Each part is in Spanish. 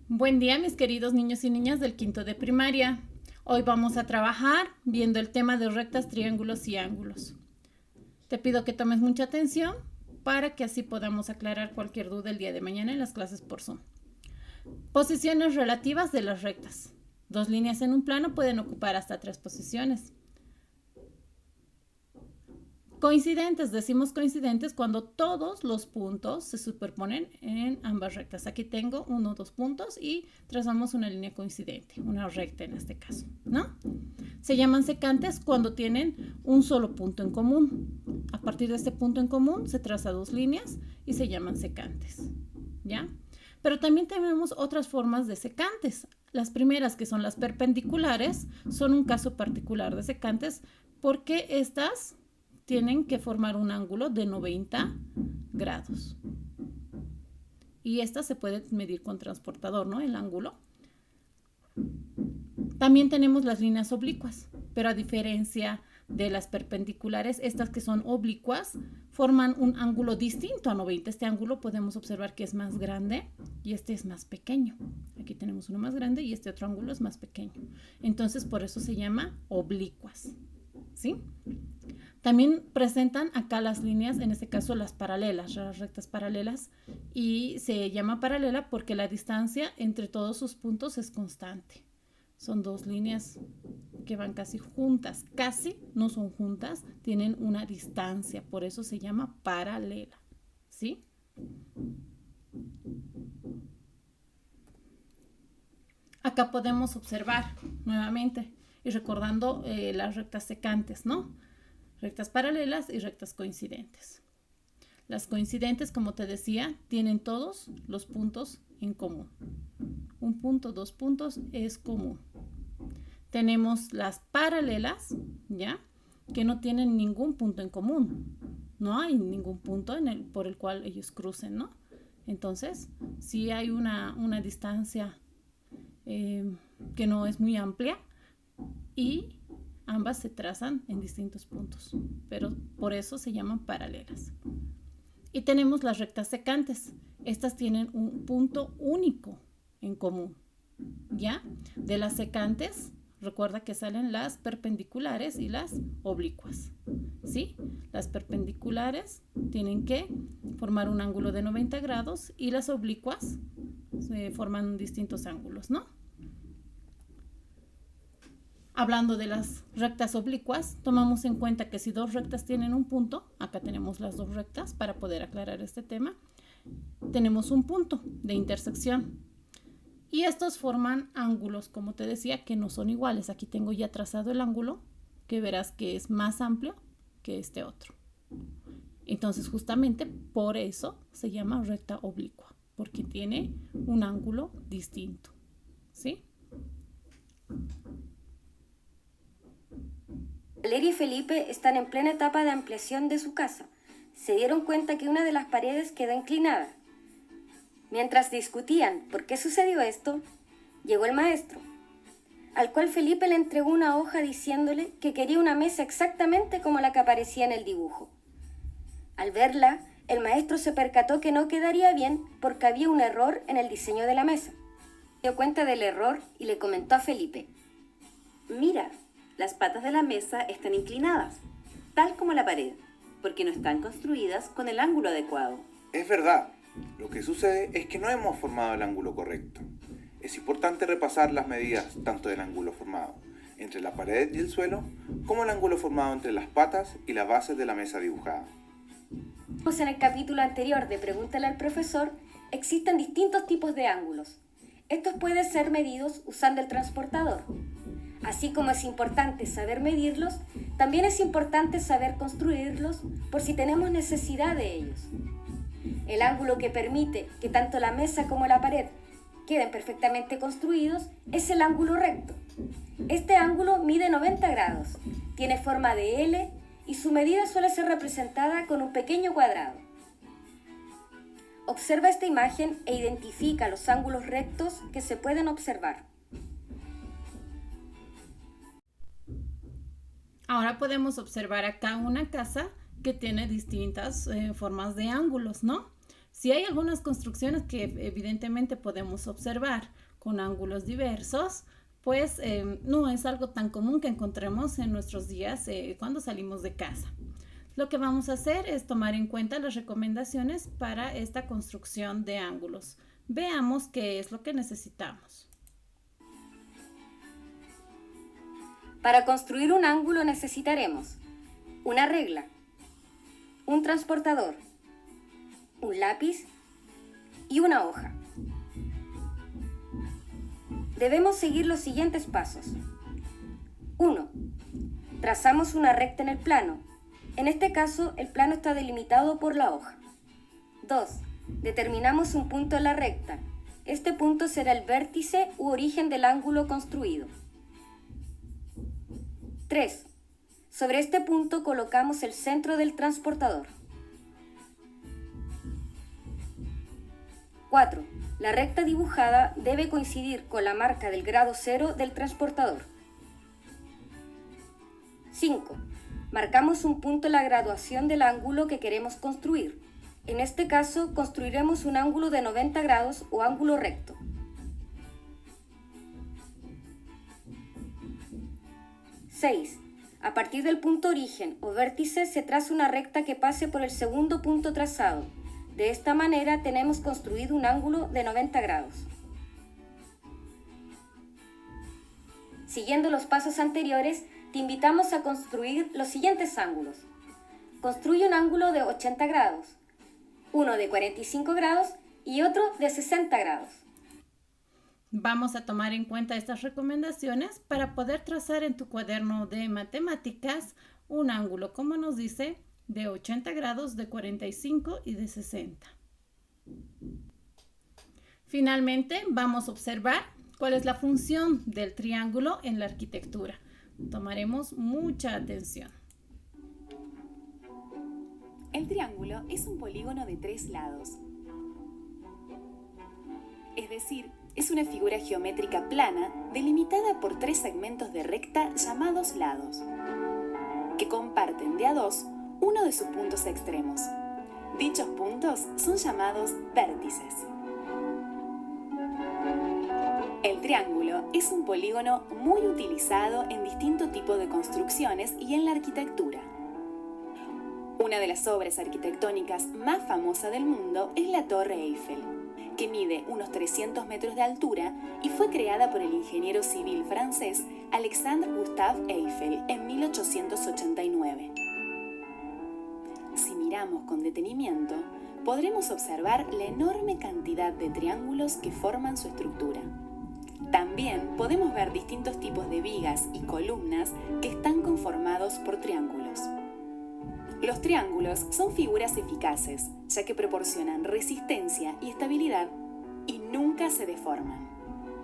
Buen día, mis queridos niños y niñas del quinto de primaria. Hoy vamos a trabajar viendo el tema de rectas, triángulos y ángulos. Te pido que tomes mucha atención para que así podamos aclarar cualquier duda el día de mañana en las clases por Zoom. Posiciones relativas de las rectas. Dos líneas en un plano pueden ocupar hasta 3 posiciones. Coincidentes, decimos coincidentes cuando todos los puntos se superponen en ambas rectas. Aquí tengo 1 o 2 puntos y trazamos una línea coincidente, una recta en este caso, ¿no? Se llaman secantes cuando tienen un solo punto en común. A partir de este punto en común se traza 2 líneas y se llaman secantes, ¿ya? Pero también tenemos otras formas de secantes. Las primeras, que son las perpendiculares, son un caso particular de secantes porque estas tienen que formar un ángulo de 90 grados. Y esta se puede medir con transportador, ¿no? El ángulo. También tenemos las líneas oblicuas, pero a diferencia de las perpendiculares, estas que son oblicuas forman un ángulo distinto a 90. Este ángulo podemos observar que es más grande y este es más pequeño. Aquí tenemos uno más grande y este otro ángulo es más pequeño. Entonces, por eso se llama oblicuas, ¿sí? También presentan acá las líneas, en este caso las paralelas, las rectas paralelas, y se llama paralela porque la distancia entre todos sus puntos es constante. Son 2 líneas que van casi juntas, casi no son juntas, tienen una distancia, por eso se llama paralela, ¿sí? Acá podemos observar nuevamente y recordando las rectas secantes, ¿no? Rectas paralelas y rectas coincidentes. Las coincidentes, como te decía, tienen todos los puntos en común. Un punto, 2 puntos es común. Tenemos las paralelas, ¿ya? Que no tienen ningún punto en común. No hay ningún punto por el cual ellos crucen, ¿no? Entonces, sí hay una distancia que no es muy amplia y ambas se trazan en distintos puntos, pero por eso se llaman paralelas. Y tenemos las rectas secantes. Estas tienen un punto único en común, ¿ya? De las secantes, recuerda que salen las perpendiculares y las oblicuas, ¿sí? Las perpendiculares tienen que formar un ángulo de 90 grados y las oblicuas forman distintos ángulos, ¿no? Hablando de las rectas oblicuas, tomamos en cuenta que si 2 rectas tienen un punto, acá tenemos las 2 rectas para poder aclarar este tema, tenemos un punto de intersección. Y estos forman ángulos, como te decía, que no son iguales. Aquí tengo ya trazado el ángulo, que verás que es más amplio que este otro. Entonces, justamente por eso se llama recta oblicua, porque tiene un ángulo distinto, ¿sí? Valeria y Felipe están en plena etapa de ampliación de su casa. Se dieron cuenta que una de las paredes quedó inclinada. Mientras discutían por qué sucedió esto, llegó el maestro, al cual Felipe le entregó una hoja diciéndole que quería una mesa exactamente como la que aparecía en el dibujo. Al verla, el maestro se percató que no quedaría bien porque había un error en el diseño de la mesa. Se dio cuenta del error y le comentó a Felipe: Mira, las patas de la mesa están inclinadas, tal como la pared, porque no están construidas con el ángulo adecuado. Es verdad, lo que sucede es que no hemos formado el ángulo correcto. Es importante repasar las medidas tanto del ángulo formado entre la pared y el suelo, como el ángulo formado entre las patas y la base de la mesa dibujada. En el capítulo anterior de Pregúntale al profesor, existen distintos tipos de ángulos. Estos pueden ser medidos usando el transportador. Así como es importante saber medirlos, también es importante saber construirlos por si tenemos necesidad de ellos. El ángulo que permite que tanto la mesa como la pared queden perfectamente construidos es el ángulo recto. Este ángulo mide 90 grados, tiene forma de L y su medida suele ser representada con un pequeño cuadrado. Observa esta imagen e identifica los ángulos rectos que se pueden observar. Ahora podemos observar acá una casa que tiene distintas formas de ángulos, ¿no? Si hay algunas construcciones que evidentemente podemos observar con ángulos diversos, pues no es algo tan común que encontremos en nuestros días cuando salimos de casa. Lo que vamos a hacer es tomar en cuenta las recomendaciones para esta construcción de ángulos. Veamos qué es lo que necesitamos. Para construir un ángulo necesitaremos una regla, un transportador, un lápiz y una hoja. Debemos seguir los siguientes pasos. 1. Trazamos una recta en el plano. En este caso, el plano está delimitado por la hoja. 2. Determinamos un punto en la recta. Este punto será el vértice u origen del ángulo construido. 3. Sobre este punto colocamos el centro del transportador. 4. La recta dibujada debe coincidir con la marca del grado 0 del transportador. 5. Marcamos un punto en la graduación del ángulo que queremos construir. En este caso, construiremos un ángulo de 90 grados o ángulo recto. 6. A partir del punto origen o vértice se traza una recta que pase por el segundo punto trazado. De esta manera tenemos construido un ángulo de 90 grados. Siguiendo los pasos anteriores, te invitamos a construir los siguientes ángulos. Construye un ángulo de 80 grados, uno de 45 grados y otro de 60 grados. Vamos a tomar en cuenta estas recomendaciones para poder trazar en tu cuaderno de matemáticas un ángulo, como nos dice, de 80 grados, de 45 y de 60. Finalmente, vamos a observar cuál es la función del triángulo en la arquitectura. Tomaremos mucha atención. El triángulo es un polígono de 3 lados. Es decir, es una figura geométrica plana delimitada por 3 segmentos de recta llamados lados, que comparten de a 2 uno de sus puntos extremos. Dichos puntos son llamados vértices. El triángulo es un polígono muy utilizado en distintos tipos de construcciones y en la arquitectura. Una de las obras arquitectónicas más famosas del mundo es la Torre Eiffel, que mide unos 300 metros de altura y fue creada por el ingeniero civil francés Alexandre Gustave Eiffel en 1889. Si miramos con detenimiento, podremos observar la enorme cantidad de triángulos que forman su estructura. También podemos ver distintos tipos de vigas y columnas que están conformados por triángulos. Los triángulos son figuras eficaces, ya que proporcionan resistencia y estabilidad y nunca se deforman.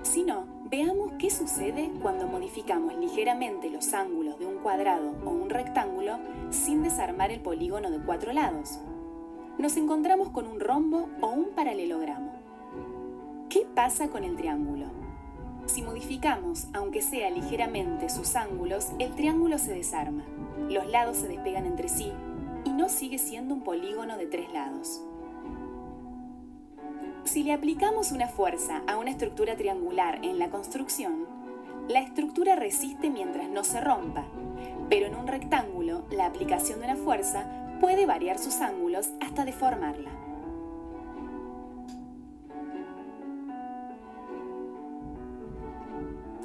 Si no, veamos qué sucede cuando modificamos ligeramente los ángulos de un cuadrado o un rectángulo sin desarmar el polígono de 4 lados. Nos encontramos con un rombo o un paralelogramo. ¿Qué pasa con el triángulo? Si modificamos, aunque sea ligeramente, sus ángulos, el triángulo se desarma, los lados se despegan entre sí y no sigue siendo un polígono de 3 lados. Si le aplicamos una fuerza a una estructura triangular en la construcción, la estructura resiste mientras no se rompa, pero en un rectángulo la aplicación de una fuerza puede variar sus ángulos hasta deformarla.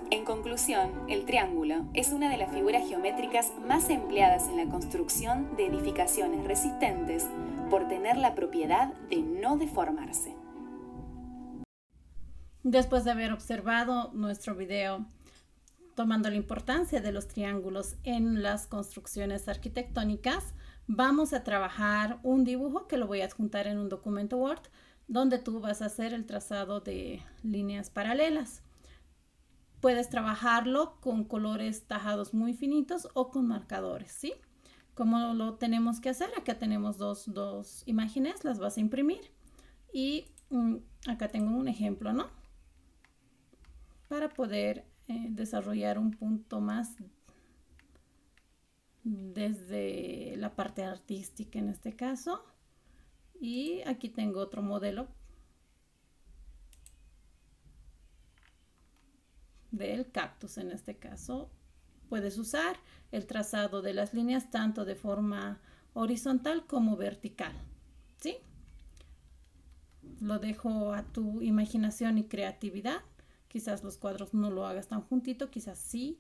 En conclusión, el triángulo es una de las figuras geométricas más empleadas en la construcción de edificaciones resistentes por tener la propiedad de no deformarse. Después de haber observado nuestro video tomando la importancia de los triángulos en las construcciones arquitectónicas, vamos a trabajar un dibujo que lo voy a adjuntar en un documento Word donde tú vas a hacer el trazado de líneas paralelas. Puedes trabajarlo con colores tajados muy finitos o con marcadores, ¿sí? ¿Cómo lo tenemos que hacer? Acá tenemos dos imágenes, las vas a imprimir y acá tengo un ejemplo, ¿no? Para poder desarrollar un punto más desde la parte artística en este caso. Y aquí tengo otro modelo del cactus. En este caso puedes usar el trazado de las líneas tanto de forma horizontal como vertical, ¿sí? Lo dejo a tu imaginación y creatividad. Quizás los cuadros no lo hagas tan juntito, quizás sí,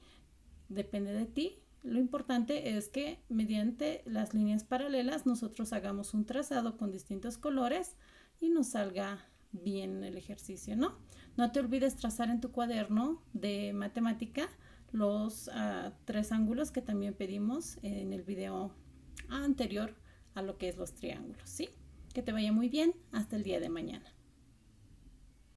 depende de ti. Lo importante es que mediante las líneas paralelas nosotros hagamos un trazado con distintos colores y nos salga bien el ejercicio, ¿no? No te olvides trazar en tu cuaderno de matemática los 3 ángulos que también pedimos en el video anterior a lo que es los triángulos, ¿sí? Que te vaya muy bien. Hasta el día de mañana.